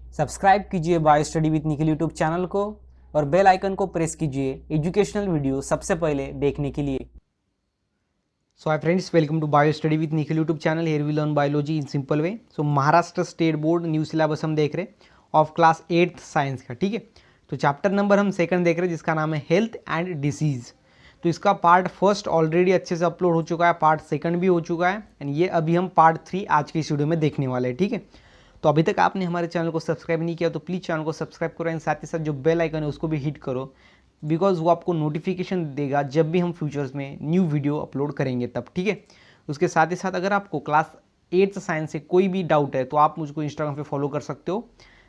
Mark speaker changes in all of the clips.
Speaker 1: Subscribe कीजिए bio study with Nikhil YouTube channel को और बेल आइकन को प्रेस कीजिए एजुकेशनल वीडियो सबसे पहले देखने के लिए।
Speaker 2: So hi friends, welcome to Bio Study with Nikhil YouTube channel. Here we learn biology in simple way. So Maharashtra state board new syllabus हम देख रहे हैं ऑफ क्लास 8th साइंस का, ठीक है। तो चैप्टर नंबर हम सेकंड देख रहे हैं जिसका नाम है हेल्थ एंड डिसीज़। तो इसका पार्ट फर्स्ट ऑलरेडी अच्छे से अपलोड हो चुका है, पार्ट सेकंड भी हो चुका है एंड ये अभी हम पार्ट 3 आज की इस वीडियो में देखने वाले हैं, ठीक है। तो अभी तक आपने हमारे चैनल को सब्सक्राइब नहीं किया तो प्लीज़ चैनल को सब्सक्राइब करो एंड साथ ही साथ जो बेल आइकन है उसको भी हिट करो, बिकॉज वो आपको नोटिफिकेशन देगा जब भी हम फ्यूचर्स में न्यू वीडियो अपलोड करेंगे तब, ठीक है। उसके साथ ही साथ अगर आपको क्लास 8th साइंस से कोई भी डाउट है तो आप मुझको इंस्टाग्राम पे फॉलो कर सकते हो।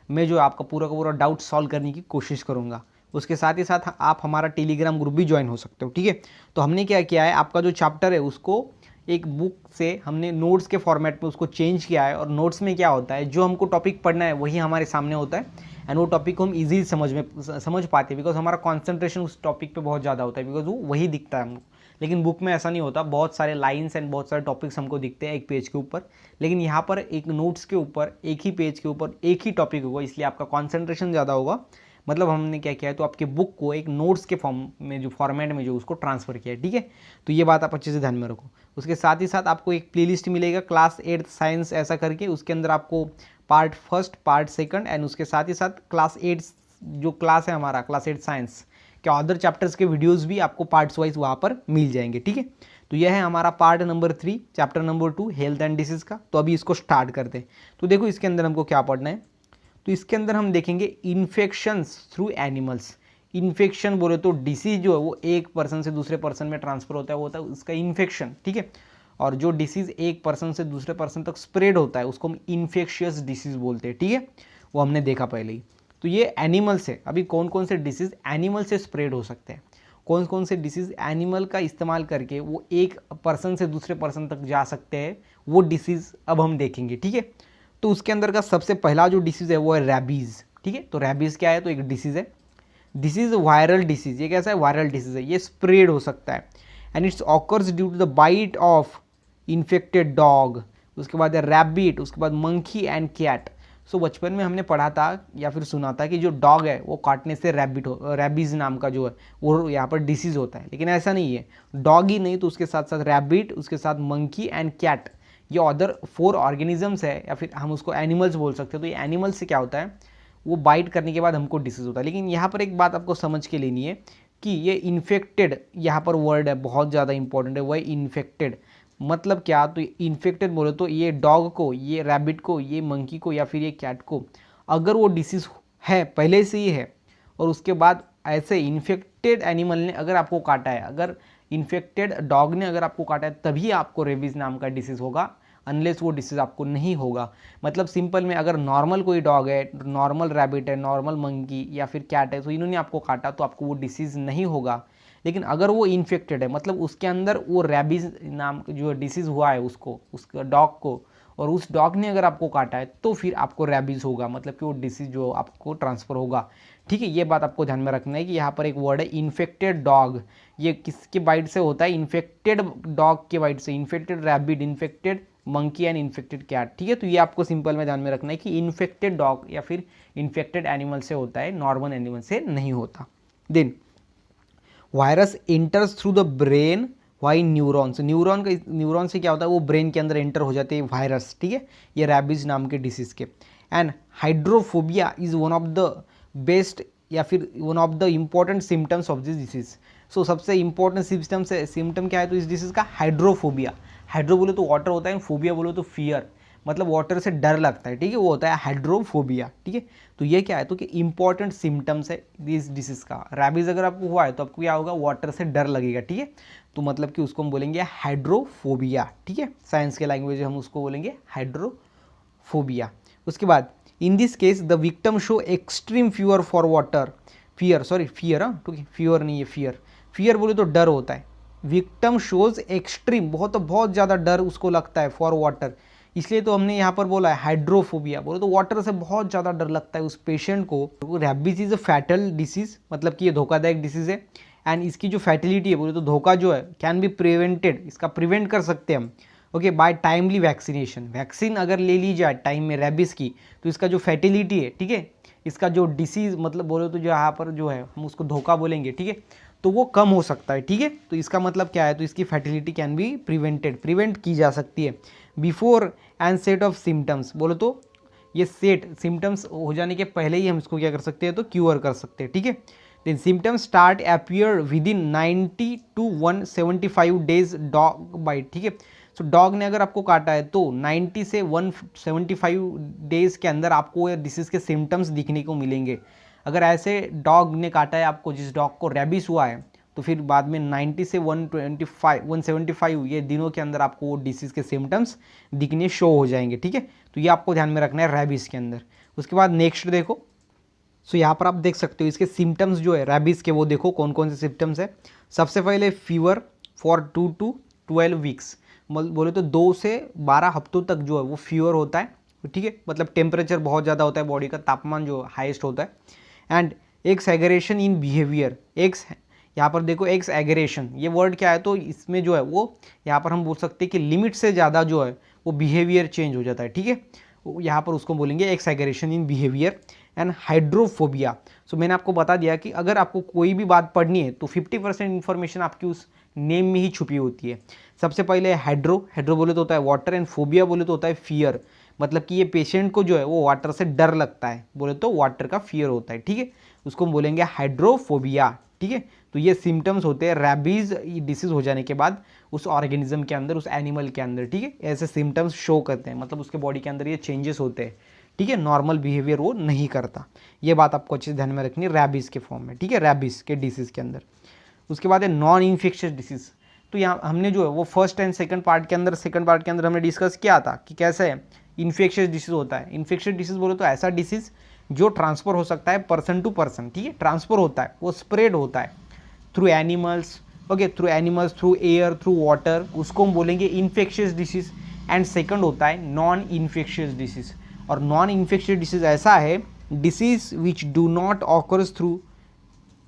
Speaker 2: मैं जो आपका पूरा का पूरा डाउट सॉल्व करने की कोशिश करूँगा। उसके साथ ही साथ आप हमारा टेलीग्राम ग्रुप भी ज्वाइन हो सकते हो, ठीक है। तो हमने क्या किया है, आपका जो चैप्टर है उसको एक बुक से हमने नोट्स के फॉर्मेट में उसको चेंज किया है। और नोट्स में क्या होता है, जो हमको टॉपिक पढ़ना है वही हमारे सामने होता है एंड वो टॉपिक को हम इजीली समझ पाते हैं, बिकॉज हमारा कॉन्सेंट्रेशन उस टॉपिक पे बहुत ज़्यादा होता है, बिकॉज वो वही दिखता है हमको। लेकिन बुक में ऐसा नहीं होता, बहुत सारे लाइन्स एंड बहुत सारे टॉपिक्स हमको दिखते हैं एक पेज के ऊपर, लेकिन यहाँ पर एक नोट्स के ऊपर एक ही पेज के ऊपर एक ही टॉपिक होगा, इसलिए आपका कॉन्सेंट्रेशन ज़्यादा होगा। मतलब हमने क्या किया है, तो आपके बुक को एक नोट्स के फॉर्म में जो फॉर्मेट में जो उसको ट्रांसफ़र किया है, ठीक है। तो ये बात आप अच्छे से ध्यान में रखो। उसके साथ ही साथ आपको एक प्लेलिस्ट मिलेगा क्लास 8th साइंस ऐसा करके, उसके अंदर आपको part first part second and उसके साथ ही साथ क्लास 8 जो क्लास है हमारा क्लास 8 साइंस के अदर चैप्टर्स के वीडियोस भी आपको पार्ट्स वाइज वहाँ पर मिल जाएंगे, ठीक है। तो यह है हमारा part number 3 chapter number 2 health and disease का। तो अभी इसको स्टार्ट करते हैं। तो देखो इसके अंदर हमको क्या पढ़ना है, तो इसके अंदर हम देखेंगे इन्फेक्शंस थ्रू एनिमल्स। इन्फेक्शन बोले तो डिसीज जो है वो एक पर्सन से दूसरे पर्सन में ट्रांसफर होता है, वो होता है उसका इन्फेक्शन, ठीक है। और जो डिसीज़ एक पर्सन से दूसरे पर्सन तक स्प्रेड होता है उसको हम इन्फेक्शियस डिसीज़ बोलते हैं, ठीक है। वो हमने देखा पहले ही। तो ये एनिमल से, अभी कौन कौन से डिसीज़ एनिमल से स्प्रेड हो सकते हैं, कौन कौन से डिसीज़ एनिमल का इस्तेमाल करके वो एक पर्सन से दूसरे पर्सन तक जा सकते हैं, वो डिसीज़ अब हम देखेंगे, ठीक है। तो उसके अंदर का सबसे पहला जो डिसीज़ है वो है रैबीज़, ठीक है। तो रैबीज़ क्या है, तो एक डिसीज़ है, डिसीज़ वायरल डिसीज़। ये कैसा है, वायरल डिसीज़ है, ये स्प्रेड हो सकता है and it's occurs due to the bite of infected dog. उसके बाद है रैबिट, उसके बाद मंकी एंड कैट। सो बचपन में हमने पढ़ा था या फिर सुना था कि जो डॉग है वो काटने से रैबीज़ नाम का जो है वो यहाँ पर डिसीज़ होता है, लेकिन ऐसा नहीं है। डॉग ही नहीं तो उसके साथ साथ रैबिट, उसके साथ मंकी एंड कैट, ये अदर 4 ऑर्गेनिजम्स है या फिर हम उसको एनिमल्स बोल सकते हैं। तो ये एनिमल्स से क्या होता है, वो बाइट करने के बाद हमको डिसीज़ होता है। लेकिन यहाँ पर एक बात आपको समझ के लेनी है कि ये इन्फेक्टेड यहाँ पर वर्ड है, बहुत ज़्यादा इंपॉर्टेंट है, वह इन्फेक्टेड मतलब क्या, तो इन्फेक्टेड बोले तो ये डॉग को, ये रैबिट को, ये मंकी को या फिर ये कैट को अगर वो डिसीज़ है पहले से ही है और उसके बाद ऐसे इन्फेक्टेड एनिमल ने अगर आपको काटा है, अगर इन्फेक्टेड डॉग ने अगर आपको काटा है तभी आपको रेबीज़ नाम का डिसीज़ होगा, अनलेस वो डिसीज़ आपको नहीं होगा। मतलब सिंपल में अगर नॉर्मल कोई डॉग है, नॉर्मल रैबिट है, नॉर्मल मंकी या फिर कैट है, तो इन्होंने आपको काटा तो आपको वो डिसीज़ नहीं होगा। लेकिन अगर वो इन्फेक्टेड है, मतलब उसके अंदर वो रैबीज़ नाम जो डिसीज़ हुआ है उसको, उसका डॉग को, और उस डॉग ने अगर आपको काटा है तो फिर आपको रैबीज़ होगा, मतलब कि वो डिसीज़ जो आपको ट्रांसफ़र होगा, ठीक है। ये बात आपको ध्यान में रखना है कि यहाँ पर एक वर्ड है इन्फेक्टेड डॉग, ये किसके बाइट से होता है, इन्फेक्टेड डॉग के बाइट से, infected rabbit, infected monkey and infected cat, ठीक है। तो ये आपको सिंपल में ध्यान में रखना है कि इन्फेक्टेड डॉग या फिर इन्फेक्टेड एनिमल से होता है, नॉर्मल एनिमल से नहीं होता। Then virus enters through the brain via neurons. Neuron से क्या होता है, वो ब्रेन के अंदर एंटर हो जाते हैं वायरस, ठीक है, ये रैबीज नाम के डिसीज़ के। And hydrophobia is one of the best या फिर one of the important symptoms of this disease. So सबसे इंपॉर्टेंट सिम्टम क्या है, तो इस डिसीज़ का हाइड्रोफोबिया। हाइड्रो बोले तो वाटर होता है, फोबिया बोले तो फियर, मतलब वाटर से डर लगता है, ठीक है, वो होता है हाइड्रोफोबिया, ठीक है। तो ये क्या है, तो कि इंपॉर्टेंट सिम्टम्स है इस डिसीज़ का। रैबीज अगर आपको हुआ है तो आपको क्या होगा, वाटर से डर लगेगा, ठीक है। तो मतलब कि उसको हम बोलेंगे हाइड्रोफोबिया, ठीक है, साइंस के लैंग्वेज हम उसको बोलेंगे हाइड्रोफोबिया। उसके बाद in this case the victim show extreme fear for water, fear ठीक है, फियर नहीं है, फियर बोले तो डर होता है। विक्टम शोज एक्सट्रीम, बहुत ज़्यादा डर उसको लगता है फॉर वाटर, इसलिए तो हमने यहाँ पर बोला है हाइड्रोफोबिया, बोले तो वाटर से बहुत ज़्यादा डर लगता है उस पेशेंट को। Rabies is a fatal disease, मतलब कि ये धोखादायक डिसीज़ है एंड इसकी जो फैटिलिटी है बोले तो धोखा जो है कैन बी प्रिवेंटेड, इसका प्रिवेंट कर सकते हैं हम okay, by timely vaccination, vaccine अगर ले ली जाए टाइम में रेबिस की, तो इसका जो फैटिलिटी है, ठीक है, इसका जो डिसीज़ मतलब बोलो तो जो यहाँ पर जो है हम उसको धोखा बोलेंगे, ठीक है, तो वो कम हो सकता है, ठीक है। तो इसका मतलब क्या है, तो इसकी फर्टिलिटी कैन बी प्रिवेंट की जा सकती है before and set of symptoms, बोलो तो ये सेट सिम्टम्स हो जाने के पहले ही हम इसको क्या कर सकते हैं, तो क्यूर कर सकते हैं, ठीक है। Then symptoms start appear within 90 to 175 days dog bite, ठीक है। सो डॉग ने अगर आपको काटा है तो 90 से 175 डेज के अंदर आपको ये डिसीज़ के सिम्टम्स दिखने को मिलेंगे। अगर ऐसे डॉग ने काटा है आपको, जिस डॉग को रेबिस हुआ है, तो फिर बाद में 90 से 175 ये दिनों के अंदर आपको वो डिसीज़ के सिम्टम्स दिखने शो हो जाएंगे, ठीक है। तो ये आपको ध्यान में रखना है रेबिस के अंदर। उसके बाद नेक्स्ट देखो, सो यहाँ पर आप देख सकते हो इसके सिम्टम्स जो है रेबिस के, वो देखो कौन कौन से सिम्टम्स है। सबसे पहले फीवर फॉर 2 to 12 वीक्स, बोले तो 2 से 12 हफ्तों तक जो है वो फीवर होता है, ठीक है, मतलब टेम्परेचर बहुत ज़्यादा होता है, बॉडी का तापमान जो हाईएस्ट होता है। एंड एक्सएगरेशन इन बिहेवियर, यहाँ पर देखो एक्सएगरेशन, ये वर्ड क्या है, तो इसमें जो है वो यहाँ पर हम बोल सकते हैं कि लिमिट से ज़्यादा जो है वो बिहेवियर चेंज हो जाता है, ठीक है। यहाँ पर उसको बोलेंगे एक्सएगरेशन इन बिहेवियर। एंड हाइड्रोफोबिया, सो मैंने आपको बता दिया कि अगर आपको कोई भी बात पढ़नी है तो 50% इन्फॉर्मेशन आपकी उस नेम में ही छुपी होती है। सबसे पहले हाइड्रो बोले तो होता है वाटर, एंड फोबिया बोले तो होता है फियर, मतलब कि ये पेशेंट को जो है वो वाटर से डर लगता है, बोले तो वाटर का फियर होता है, ठीक है, उसको हम बोलेंगे हाइड्रोफोबिया, ठीक है। तो ये सिम्टम्स होते हैं रैबीज डिसीज हो जाने के बाद उस ऑर्गेनिज्म के अंदर, उस एनिमल के अंदर, ठीक है, ऐसे सिम्टम्स शो करते हैं, मतलब उसके बॉडी के अंदर ये चेंजेस होते हैं, ठीक है, नॉर्मल बिहेवियर वो नहीं करता। ये बात आपको अच्छे से ध्यान में रखनी है रैबीज के फॉर्म में, ठीक है, रैबीज के डिसीज़ के अंदर। उसके बाद है नॉन इन्फेक्शियस डिसीज़, तो यहाँ हमने जो है वो फर्स्ट एंड सेकंड पार्ट के अंदर हमने डिस्कस किया था कि कैसे इन्फेक्शियस डिसीज़ होता है। इन्फेक्शियस डिसीज़ बोले तो ऐसा डिसीज़ जो ट्रांसफ़र हो सकता है पर्सन टू पर्सन, ठीक है, ट्रांसफ़र होता है, वो स्प्रेड होता है through animals, okay, through animals, through air, through water, उसको हम बोलेंगे इन्फेक्शियस डिसीज़। एंड सेकंड होता है नॉन इन्फेक्शियस डिसीज़, और नॉन इन्फेक्शियस डिसीज़ ऐसा है disease which do not occurs through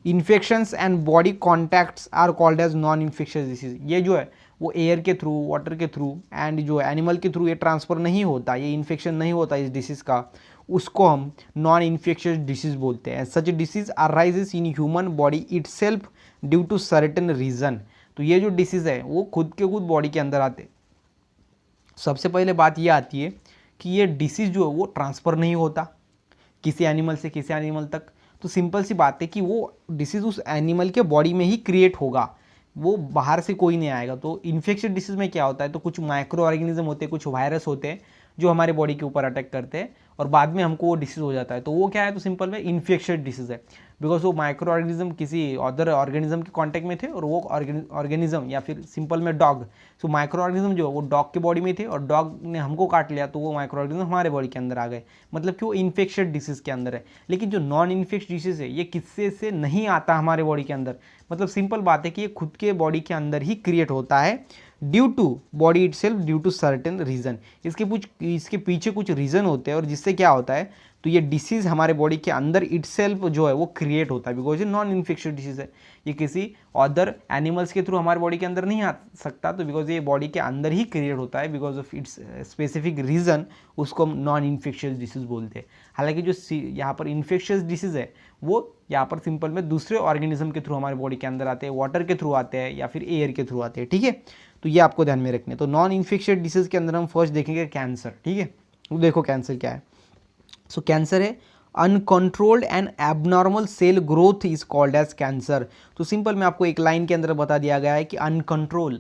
Speaker 2: infections and body contacts are called as non infectious disease. ये जो है वो एयर के थ्रू, वाटर के थ्रू एंड जो एनिमल के थ्रू ये ट्रांसफ़र नहीं होता, ये इन्फेक्शन नहीं होता इस डिसीज़ का, उसको हम नॉन इन्फेक्शियस डिसीज़ बोलते हैं। Such disease arises in human body itself due to certain reason. तो ये जो डिसीज़ है वो खुद के खुद बॉडी के अंदर आते। सबसे पहले बात ये आती है कि ये डिसीज़ जो है वो ट्रांसफ़र नहीं होता किसी एनिमल से किसी एनिमल तक। तो सिंपल सी बात है कि वो डिसीज़ उस एनिमल के बॉडी में ही क्रिएट होगा, वो बाहर से कोई नहीं आएगा। तो इन्फेक्शियस डिसीज़ में क्या होता है, तो कुछ माइक्रो ऑर्गेनिज्म होते हैं, कुछ वायरस होते हैं जो हमारे बॉडी के ऊपर अटैक करते हैं और बाद में हमको वो डिसीज़ हो जाता है। तो वो क्या है, तो सिंपल में इन्फेक्शियस डिसीज़ है, बिकॉज वो माइक्रो ऑर्गेनिज्म किसी अदर ऑर्गेनिज्म के कांटेक्ट में थे और वो ऑर्गेनिज्म या फिर सिंपल में डॉग, सो माइक्रो ऑर्गेनिज्म जो वो डॉग के बॉडी में थे और डॉग ने हमको काट लिया तो वो माइक्रो ऑर्गेनिज्म हमारे बॉडी के अंदर आ गए, मतलब कि वो इन्फेक्शियस डिसीज़ के अंदर है। लेकिन जो नॉन इन्फेक्शियस डिसीज़ है ये किससे से नहीं आता हमारे बॉडी के अंदर, मतलब सिंपल बात है कि ये खुद के बॉडी के अंदर ही क्रिएट होता है due to body itself, due to certain reason. इसके पीछे कुछ रीज़न होते हैं और जिससे क्या होता है, तो ये डिसीज़ हमारे बॉडी के अंदर इटसेल्फ जो है वो क्रिएट होता है, बिकॉज ये नॉन इन्फेक्शियस डिसीज़ है, ये किसी अदर एनिमल्स के थ्रू हमारे बॉडी के अंदर नहीं आ सकता, तो बिकॉज ये बॉडी के अंदर ही क्रिएट होता है because of its specific reason, उसको हम नॉन इन्फेक्शियस डिसीज़ बोलते हैं। हालांकि जो यहाँ पर इन्फेक्शियस डिसीज़ है वो यहाँ पर सिंपल में दूसरे ऑर्गेनिज्म के थ्रू हमारे बॉडी के अंदर आते हैं, वाटर के थ्रू आते हैं या फिर एयर के थ्रू आते हैं, ठीक है। तो ये आपको ध्यान में रखने। तो नॉन इन्फेक्शियस डिसीज़ के अंदर हम फर्स्ट देखेंगे कैंसर, ठीक है। तो देखो कैंसर क्या है, सो कैंसर है uncontrolled and abnormal cell growth is called as cancer. तो सिंपल में आपको एक लाइन के अंदर बता दिया गया है कि अनकंट्रोल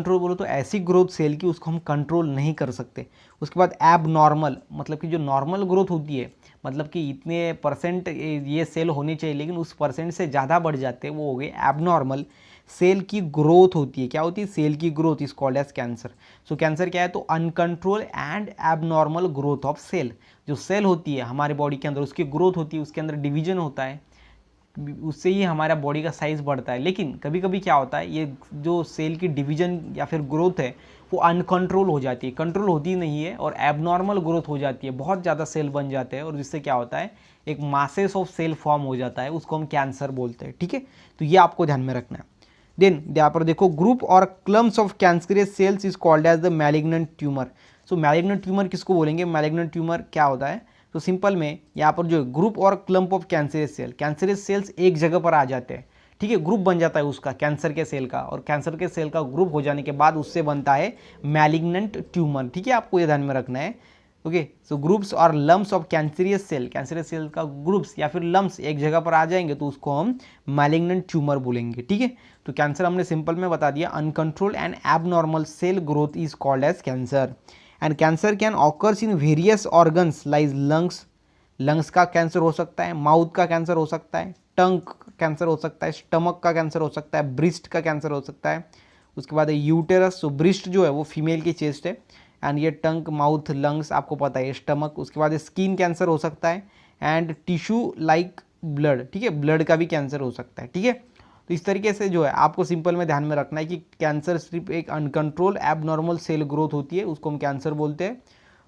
Speaker 2: बोलो तो ऐसी ग्रोथ सेल की उसको हम कंट्रोल नहीं कर सकते। उसके बाद एबनॉर्मल, मतलब कि जो नॉर्मल ग्रोथ होती है, मतलब कि इतने परसेंट ये सेल होनी चाहिए लेकिन उस परसेंट से ज़्यादा बढ़ जाते हैं, वो हो गए एबनॉर्मल सेल की ग्रोथ होती है। क्या होती है, सेल की growth is called as cancer. So cancer क्या है, तो uncontrol and abnormal growth of cell. जो सेल होती है हमारे बॉडी के अंदर उसकी ग्रोथ होती है, उसके अंदर डिवीजन होता है, उससे ही हमारा बॉडी का साइज़ बढ़ता है। लेकिन कभी कभी क्या होता है, ये जो सेल की डिवीजन या फिर ग्रोथ है वो अनकंट्रोल हो जाती है, कंट्रोल होती नहीं है और एबनॉर्मल ग्रोथ हो जाती है, बहुत ज़्यादा सेल बन जाते हैं और जिससे क्या होता है एक मासेस ऑफ सेल फॉर्म हो जाता है, उसको हम कैंसर बोलते हैं, ठीक है। तो ये आपको ध्यान में रखना है। देन यहाँ पर देखो ग्रुप और clumps of cancerous cells is called as the malignant tumour. So malignant tumour किसको बोलेंगे, मैलिग्नेंट ट्यूमर क्या होता है, तो सिंपल में यहाँ पर जो ग्रुप और क्लम्प ऑफ कैंसरियस सेल्स एक जगह पर आ जाते हैं, ठीक है, ग्रुप बन जाता है उसका कैंसर के सेल का, और कैंसर के सेल का ग्रुप हो जाने के बाद उससे बनता है मैलिग्नेंट ट्यूमर, ठीक है, आपको ये ध्यान में रखना है। ओके, सो ग्रुप्स और लम्स ऑफ कैंसरियस सेल का ग्रुप्स या फिर लम्स एक जगह पर आ जाएंगे तो उसको हम मैलिग्नेंट ट्यूमर बोलेंगे, ठीक है। तो कैंसर हमने सिंपल में बता दिया, uncontrol and abnormal cell growth is called as cancer, and cancer can occurs in various organs like lungs का कैंसर हो सकता है, माउथ का कैंसर हो सकता है, टंग कैंसर हो सकता है, स्टमक का कैंसर हो सकता है, ब्रिस्ट का कैंसर हो सकता है, उसके बाद यूटेरस, सो ब्रिस्ट जो है वो फीमेल की चेस्ट है, एंड ये टंग, माउथ, लंग्स आपको पता है, स्टमक, उसके बाद स्किन कैंसर हो सकता है, एंड टिश्यू लाइक ब्लड, ठीक है, ब्लड का भी कैंसर हो सकता है, ठीक है। तो इस तरीके से जो है आपको सिंपल में ध्यान में रखना है कि कैंसर सिर्फ एक अनकंट्रोल एबनॉर्मल सेल ग्रोथ होती है, उसको हम कैंसर बोलते हैं,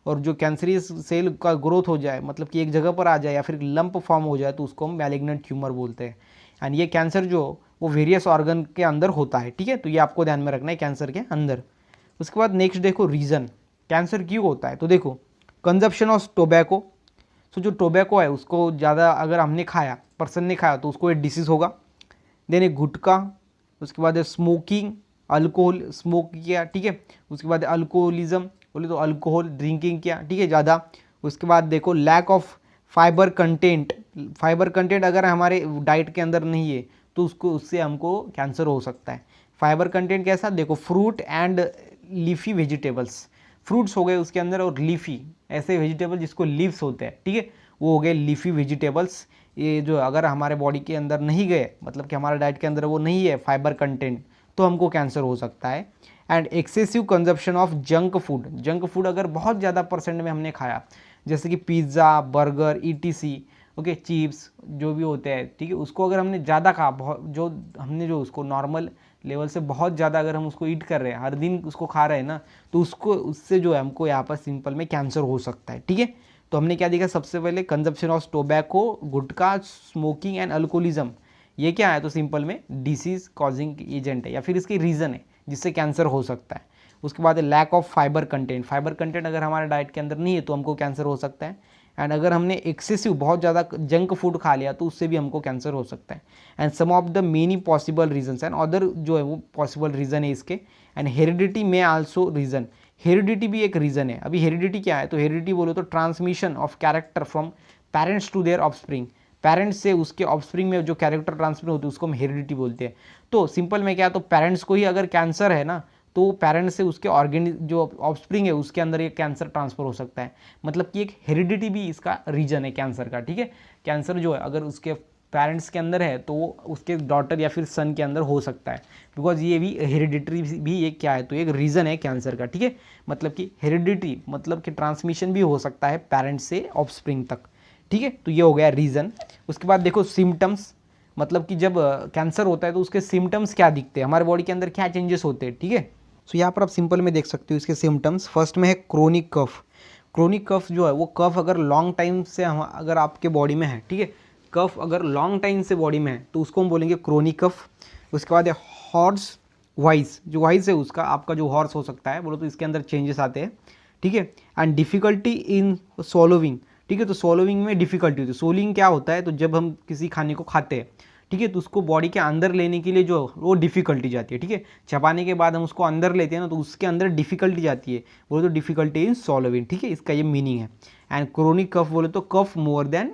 Speaker 2: और जो कैंसरियस सेल का ग्रोथ हो जाए, मतलब कि एक जगह पर आ जाए या फिर लंप फॉर्म हो जाए, तो उसको हम मैलिग्नेंट ट्यूमर बोलते हैं। एंड ये कैंसर जो वो वेरियस ऑर्गन के अंदर होता है, ठीक है, तो ये आपको ध्यान में रखना है कैंसर के अंदर। उसके बाद नेक्स्ट देखो रीज़न कैंसर क्यों होता है, तो देखो कंजप्शन ऑफ टोबैको, सो जो टोबैको है उसको ज़्यादा अगर हमने खाया, पर्सन ने खाया, तो उसको एक डिसीज़ होगा। देन एक गुटखा, उसके बाद स्मोकिंग, अल्कोहल स्मोक किया, ठीक है, उसके बाद अल्कोहलिज्म बोले तो अल्कोहल ड्रिंकिंग किया, ठीक है, ज़्यादा। उसके बाद देखो लैक ऑफ फाइबर कंटेंट अगर हमारे डाइट के अंदर नहीं है तो उससे हमको कैंसर हो सकता है। फाइबर कंटेंट कैसा, देखो fruit and leafy vegetables, fruits हो गए उसके अंदर, और लीफी ऐसे वेजिटेबल जिसको लीव्स होते हैं, ठीक है, वो हो गए लीफी वेजिटेबल्स। ये जो अगर हमारे बॉडी के अंदर नहीं गए, मतलब कि हमारे डाइट के अंदर वो नहीं है फाइबर कंटेंट, तो हमको कैंसर हो सकता है। And excessive consumption of junk food अगर बहुत ज़्यादा परसेंट में हमने खाया, जैसे कि pizza, burger, ETC, okay, chips जो भी होते हैं, ठीक है, उसको अगर हमने ज़्यादा खा, जो उसको नॉर्मल लेवल से बहुत ज़्यादा अगर हम उसको ईट कर रहे हैं, हर दिन उसको खा रहे हैं ना, तो उससे जो है हमको यहाँ पर सिंपल में कैंसर हो सकता है, ठीक है। तो हमने क्या देखा, सबसे पहले consumption of tobacco, gutkha, smoking and alcoholism, ये क्या है, तो सिंपल में डिसीज कॉजिंग एजेंट है या फिर इसकी रीज़न है जिससे कैंसर हो सकता है। उसके बाद लैक ऑफ फाइबर कंटेंट अगर हमारे डाइट के अंदर नहीं है तो हमको कैंसर हो सकता है। एंड अगर हमने एक्सेसिव बहुत ज़्यादा जंक फूड खा लिया तो उससे भी हमको कैंसर हो सकता है। And some of the many possible reasons and other जो है वो पॉसिबल रीज़न है इसके। एंड हेरिडिटी में आल्सो रीज़न, हेरिडिटी भी एक रीज़न है। अभी हेरिडिटी क्या है, तो हेरिडिटी बोलो तो transmission of character from parents to their offspring, parents से उसके ऑफस्प्रिंग में जो कैरेक्टर ट्रांसफर होती है उसको हम हेरिडिटी बोलते हैं। तो सिंपल में क्या, तो पेरेंट्स को ही अगर कैंसर है ना, तो पेरेंट्स से उसके जो ऑफस्प्रिंग है उसके अंदर ये कैंसर ट्रांसफर हो सकता है। मतलब कि एक हेरिडिटी भी इसका रीजन है कैंसर का, ठीक है। कैंसर जो है अगर उसके पेरेंट्स के अंदर है तो वो उसके डॉटर या फिर सन के अंदर हो सकता है, बिकॉज ये भी हेरिडिटरी भी एक क्या है, तो एक रीज़न है कैंसर का, ठीक है। मतलब कि हेरिडिटी मतलब कि ट्रांसमिशन भी हो सकता है पेरेंट्स से ऑफस्प्रिंग तक, ठीक है। तो ये हो गया रीज़न। उसके बाद देखो सिम्टम्स, मतलब कि जब कैंसर होता है तो उसके सिम्टम्स क्या दिखते हैं, हमारे बॉडी के अंदर क्या चेंजेस होते हैं, ठीक है। सो यहाँ पर आप सिंपल में देख सकते हो इसके सिम्टम्स। फर्स्ट में है क्रोनिक कफ। क्रोनिक कफ जो है वो कफ अगर लॉन्ग टाइम से अगर आपके बॉडी में है, ठीक है, कफ अगर लॉन्ग टाइम से बॉडी में है तो उसको हम बोलेंगे क्रोनिक कफ। उसके बाद है हॉर्स वॉइस, जो वॉइस है उसका आपका जो हॉर्स हो सकता है बोलो तो इसके अंदर चेंजेस आते हैं, ठीक है। एंड डिफ़िकल्टी इन सोलोविंग, ठीक है, तो सोलोविंग में डिफ़िकल्टी होती है। सोलिंग क्या होता है, तो जब हम किसी खाने को खाते हैं, ठीक है, तो उसको बॉडी के अंदर लेने के लिए जो वो डिफ़िकल्टी जाती है, ठीक है। चबाने के बाद हम उसको अंदर लेते हैं ना, तो उसके अंदर डिफ़िकल्टी जाती है, बोले तो डिफ़िकल्टी इन सोलोविंग, ठीक है, इसका ये मीनिंग है। एंड क्रोनिक कफ बोले तो कफ मोर देन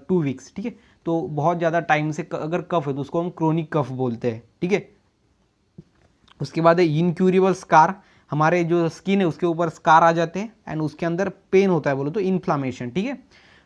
Speaker 2: 2 वीक्स, ठीक है, तो बहुत ज़्यादा टाइम से अगर कफ है तो उसको हम क्रोनिक कफ बोलते हैं, ठीक है। उसके बाद है इनक्यूरेबल स्कार, हमारे जो स्किन है उसके ऊपर स्कार आ जाते हैं एंड उसके अंदर पेन होता है, बोलो तो इन्फ्लामेशन, ठीक है।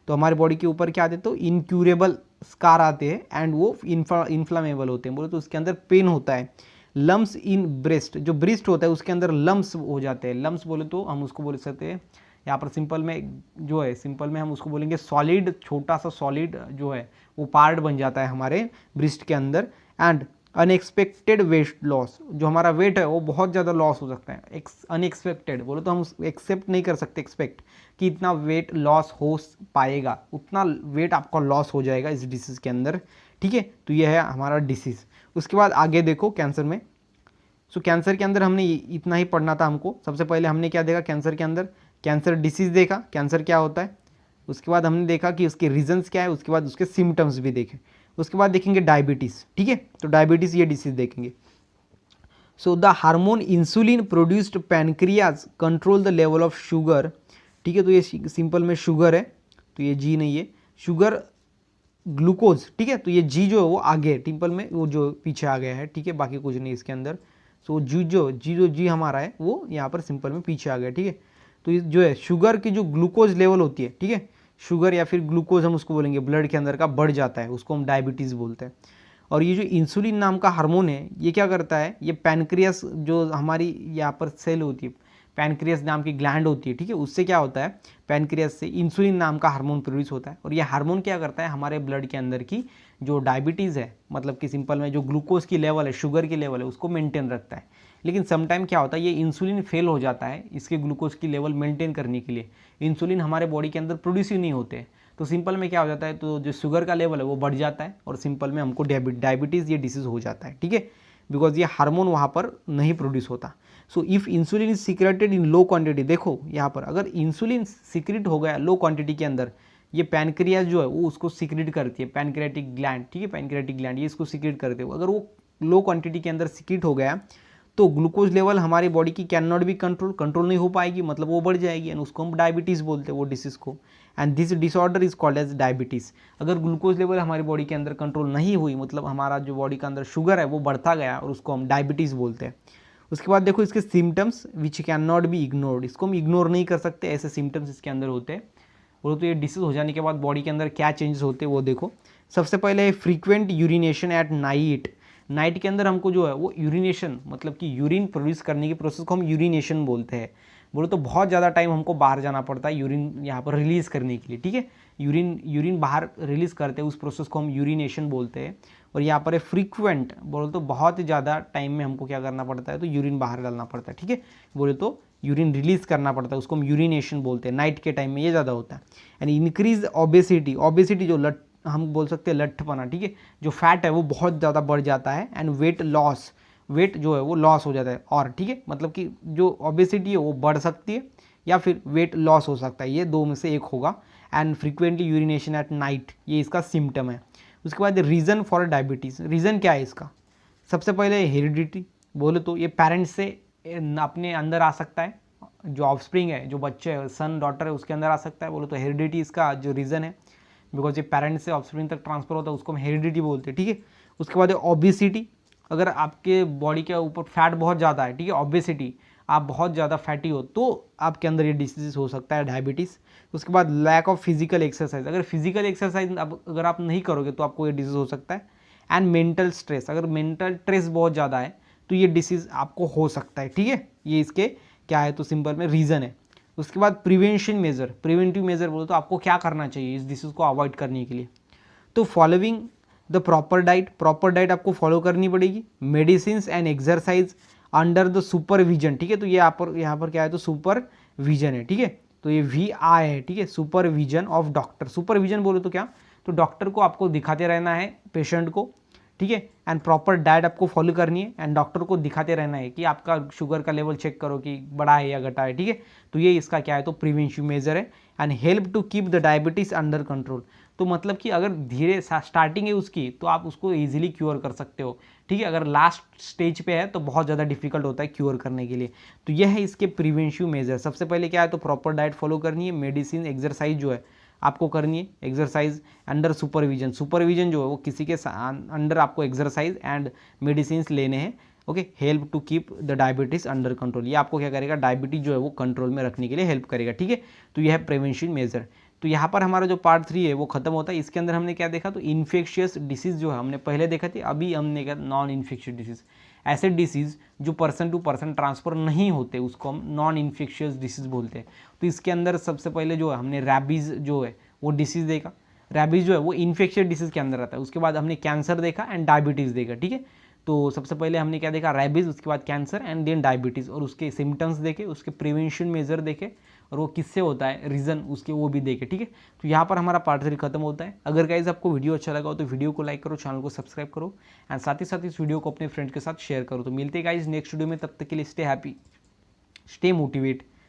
Speaker 2: तो हमारे बॉडी के ऊपर क्या आते हैं, तो इनक्यूरेबल स्कार आते हैं एंड वो इन्फ्लामेबल होते हैं, बोलो तो उसके अंदर पेन होता है। लम्स इन ब्रेस्ट, जो ब्रेस्ट होता है उसके अंदर लम्स हो जाते हैं। लम्स बोले तो हम उसको बोल सकते हैं यहाँ पर सिंपल में जो है, सिंपल में हम उसको बोलेंगे सॉलिड, छोटा सा सॉलिड जो है वो पार्ट बन जाता है हमारे ब्रेस्ट के अंदर। एंड अनएक्सपेक्टेड वेट लॉस, जो हमारा वेट है वो बहुत ज़्यादा लॉस हो सकता है। अनएक्सपेक्टेड बोलो तो हम एक्सेप्ट नहीं कर सकते, एक्सपेक्ट कि इतना वेट लॉस हो पाएगा, उतना वेट आपका लॉस हो जाएगा इस डिसीज़ के अंदर, ठीक है। तो ये है हमारा डिसीज़। उसके बाद आगे देखो कैंसर में। सो कैंसर के अंदर हमने इतना ही पढ़ना था हमको। सबसे पहले हमने क्या देखा कैंसर के अंदर, कैंसर डिसीज़ देखा, कैंसर क्या होता है। उसके बाद हमने देखा कि उसके रीजंस क्या है, उसके बाद उसके सिम्टम्स भी देखे। उसके बाद देखेंगे डायबिटीज़, ठीक है। तो डायबिटीज़ ये डिसीज देखेंगे। So the hormone insulin produced pancreas control the level of sugar, ठीक है। तो ये सिंपल में शुगर है, तो ये जी नहीं है, शुगर ग्लूकोज, ठीक है। तो ये जी जो है वो आगे टिम्पल में वो जो पीछे आ गया है, ठीक है, बाकी कुछ नहीं इसके अंदर। सो जी हमारा है वो यहाँ पर सिंपल में पीछे आ गया, ठीक है। तो ये जो है शुगर की जो ग्लूकोज लेवल होती है, ठीक है, शुगर या फिर ग्लूकोज हम उसको बोलेंगे, ब्लड के अंदर का बढ़ जाता है, उसको हम डायबिटीज़ बोलते हैं। और ये जो इंसुलिन नाम का हार्मोन है ये क्या करता है, ये पैनक्रियास जो हमारी यहाँ पर सेल होती है, पैनक्रियास नाम की ग्लैंड होती है, ठीक है, उससे क्या होता है, पैनक्रियास से इंसुलिन नाम का हार्मोन प्रोड्यूस होता है। और ये हार्मोन क्या करता है, हमारे ब्लड के अंदर की जो डायबिटीज़ है, मतलब कि सिंपल में जो ग्लूकोज की लेवल है, शुगर की लेवल है, उसको मेंटेन रखता है। लेकिन समटाइम क्या होता है, ये इंसुलिन फेल हो जाता है इसके ग्लूकोज की लेवल मेंटेन करने के लिए। इंसुलिन हमारे बॉडी के अंदर प्रोड्यूस ही नहीं होते, तो सिंपल में क्या हो जाता है, तो जो शुगर का लेवल है वो बढ़ जाता है और सिंपल में हमको डायबिटीज़ ये डिसीज़ हो जाता है, ठीक है, बिकॉज ये हार्मोन वहाँ पर नहीं प्रोड्यूस होता। So if insulin is secreted in low quantity, देखो यहाँ पर अगर इंसुलिन सिक्रेट हो गया लो क्वांटिटी के अंदर, ये पैनक्रियाज जो है वो उसको सिक्रेट करती है, पैनक्रियाटिक ग्लैंड, ठीक है, पैनक्रियाटिक ग्लैंड ये इसको सिक्रेट करते हो। अगर वो लो क्वांटिटी के अंदर सिक्रेट हो गया तो ग्लूकोज लेवल हमारी बॉडी की कैन नॉट बी कंट्रोल नहीं हो पाएगी, मतलब वो बढ़ जाएगी एंड उसको हम डायबिटीज़ बोलते हैं वो डिसीज़ को। And this disorder is called as diabetes. अगर ग्लूकोज लेवल हमारी बॉडी के अंदर कंट्रोल नहीं हुई, मतलब हमारा जो बॉडी के अंदर शुगर है वो बढ़ता गया और उसको हम डायबिटीज़ बोलते हैं। उसके बाद देखो इसके symptoms which can not be ignored, इसको हम इग्नोर नहीं कर सकते, ऐसे सिम्टम्स इसके अंदर होते हैं। बोलो तो ये डिसीज हो जाने के बाद बॉडी के अंदर क्या चेंजेस होते हैं वो देखो। सबसे पहले है frequent urination at night. Night के अंदर हमको जो है वो यूरिनेशन, मतलब कि यूरिन प्रोड्यूस करने की प्रोसेस को हम यूरिनेशन बोलते हैं। बोलो तो बहुत ज़्यादा टाइम हमको बाहर जाना पड़ता है यूरिन यहाँ पर रिलीज़ करने के लिए, ठीक है, यूरिन बाहर रिलीज़ करते हैं, उस प्रोसेस को हम यूरिनेशन बोलते हैं। और यहाँ पर है फ्रीक्वेंट, बोलो तो बहुत ही ज़्यादा टाइम में हमको क्या करना पड़ता है, तो यूरिन बाहर डालना पड़ता है, ठीक है, बोले तो यूरिन रिलीज़ करना पड़ता है, उसको हम यूरिनेशन बोलते हैं। नाइट के टाइम में ये ज़्यादा होता है। एंड इंक्रीज ओबेसिटी, ओबेसिटी जो हम बोल सकते हैं लट्ठपना, ठीक है, जो फैट है वो बहुत ज़्यादा बढ़ जाता है। एंड वेट लॉस, वेट जो है वो लॉस हो जाता है और, ठीक है, मतलब कि जो ओबेसिटी है वो बढ़ सकती है या फिर वेट लॉस हो सकता है, ये दो में से एक होगा। And frequently urination at night ये इसका सिम्टम है। उसके बाद रीज़न फॉर डायबिटीज़, रीज़न क्या है इसका, सबसे पहले हेरिडिटी, बोले तो ये पेरेंट्स से अपने अंदर आ सकता है, जो ऑफस्प्रिंग है, जो बच्चे है, सन डॉटर है, उसके अंदर आ सकता है। बोले तो हेरिडिटी इसका जो रीज़न है, बिकॉज ये पेरेंट्स से ऑफस्प्रिंग तक ट्रांसफर होता है, उसको हम हेरिडिटी बोलते हैं, ठीक है। उसके बाद है ओबेसिटी, अगर आपके बॉडी के ऊपर फैट बहुत ज़्यादा है, ठीक है, ओबेसिटी, आप बहुत ज़्यादा फैटी हो तो आपके अंदर ये डिसीज़ हो सकता है, डायबिटीज़। उसके बाद लैक ऑफ फिजिकल एक्सरसाइज, अगर फिजिकल एक्सरसाइज अगर आप नहीं करोगे तो आपको ये डिसीज़ हो सकता है। एंड मेंटल स्ट्रेस, अगर मेंटल स्ट्रेस बहुत ज़्यादा है तो ये डिसीज़ आपको हो सकता है, ठीक है, ये इसके क्या है, तो सिंपल में रीज़न है। उसके बाद प्रिवेंशन मेजर, प्रिवेंटिव मेजर बोलो तो आपको क्या करना चाहिए इस डिसीज़ को अवॉइड करने के लिए, तो फॉलोइंग द प्रॉपर डाइट आपको फॉलो करनी पड़ेगी, medicine and exercise under the supervision, ठीक है, तो ये यहाँ पर क्या है, तो सुपरविजन है, ठीक है, तो ये VI है, ठीक है, सुपरविजन ऑफ डॉक्टर। सुपरविजन बोलो तो क्या, तो डॉक्टर को आपको दिखाते रहना है पेशेंट को, ठीक है, एंड प्रॉपर डाइट आपको फॉलो करनी है एंड डॉक्टर को दिखाते रहना है कि आपका शुगर का लेवल चेक करो कि बढ़ा है या घटा है, ठीक है, तो ये इसका क्या है, तो प्रिवेंटिव मेजर है। And help to keep the diabetes under control, तो मतलब कि अगर धीरे स्टार्टिंग है उसकी तो आप उसको इजीली क्योर कर सकते हो, ठीक है, अगर लास्ट स्टेज पे है तो बहुत ज़्यादा डिफिकल्ट होता है क्योर करने के लिए। तो यह है इसके प्रिवेंटिव मेजर। सबसे पहले क्या है, तो प्रॉपर डाइट फॉलो करनी है, मेडिसिन एक्सरसाइज जो है आपको करनी है, एक्सरसाइज अंडर सुपरविजन, सुपरविजन जो है वो किसी के अंडर आपको एक्सरसाइज एंड मेडिसिन लेने हैं, okay. Help to keep the diabetes under control, ये आपको क्या करेगा, डायबिटीज़ जो है वो कंट्रोल में रखने के लिए हेल्प करेगा, ठीक है, तो यह है प्रिवेंशन मेजर। तो यहाँ पर हमारा जो पार्ट 3 है वो खत्म होता है। इसके अंदर हमने क्या देखा, तो इन्फेक्शियस डिसीज़ जो है हमने पहले देखा थी, अभी हमने क्या, नॉन इन्फेक्शियस डिसीज़, ऐसे डिसीज़ जो पर्सन टू पर्सन ट्रांसफ़र नहीं होते उसको हम नॉन इन्फेक्शियस डिसीज़ बोलते हैं। तो इसके अंदर सबसे पहले जो है हमने रैबीज़ जो है वो डिसीज़ देखा, रैबीज़ जो है वो इन्फेक्शियस डिसीज़ के अंदर आता है। उसके बाद हमने कैंसर देखा एंड डायबिटीज़ देखा, ठीक है, तो सबसे पहले हमने क्या देखा, रैबिज, उसके बाद कैंसर एंड देन डायबिटीज़, और उसके सिम्टम्स देखे, उसके प्रिवेंशन मेजर देखे, और वो किससे होता है, रीज़न उसके वो भी देखे। ठीक है, तो यहाँ पर हमारा पार्ट 3 खत्म होता है। अगर गाइज आपको वीडियो अच्छा लगा हो तो वीडियो को लाइक करो, चैनल को सब्सक्राइब करो एंड साथ ही साथ इस वीडियो को अपने फ्रेंड्स के साथ शेयर करो। तो मिलते हैं गाइज नेक्स्ट वीडियो में, तब तक के लिए स्टे हैप्पी, स्टे मोटिवेट,